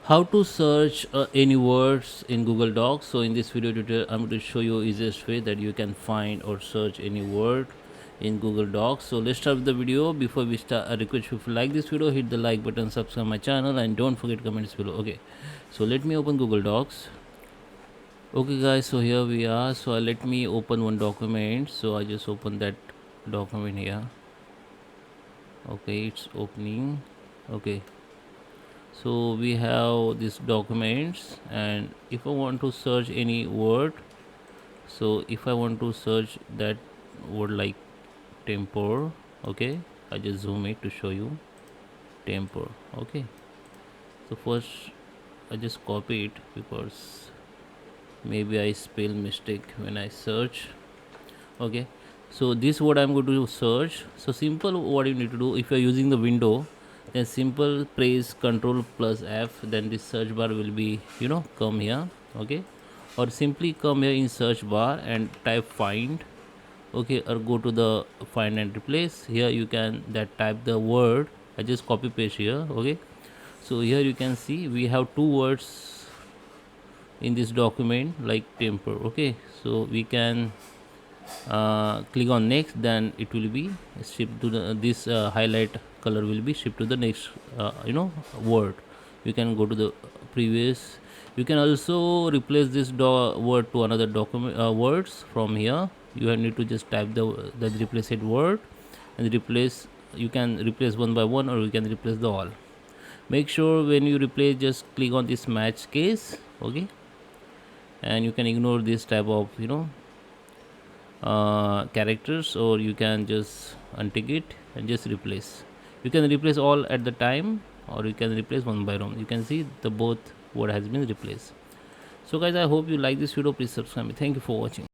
How to search any words in Google Docs. So in this video tutorial I'm going to show you easiest way that you can find or search any word in Google Docs. So let's start with the video. Before we start, I request you, if you like this video, hit the like button, subscribe my channel, and don't forget comments below. Okay, so let me open Google Docs. Okay guys, so here we are. So let me open one document. So I just open that document here. Okay, it's opening. Okay, so we have these documents, and if I want to search any word, so if I want to search that word like temper, okay, I just zoom it to show you temper. Okay, so first I just copy it because maybe I spell mistake when I search. Okay, so this word I'm going to search. So simple, what you need to do, if you're using the window, then simple press Ctrl plus F, then this search bar will be come here. Okay, or simply come here in search bar and type find. Okay, or go to the find and replace. Here you can that type the word. I just copy paste here. Okay, so here you can see we have two words in this document like temper. Okay, so we can click on next, then it will be shift to the this highlight color will be shift to the next word. You can go to the previous. You can also replace this word to another document words from here. You need to just type the replaced word and replace. You can replace one by one, or you can replace the all. Make sure when you replace, just click on this match case. Okay, and you can ignore this type of characters, or you can just untick it and just replace. You can replace all at the time, or you can replace one by one. You can see the both word has been replaced. So guys, I hope you like this video. Please subscribe me. Thank you for watching.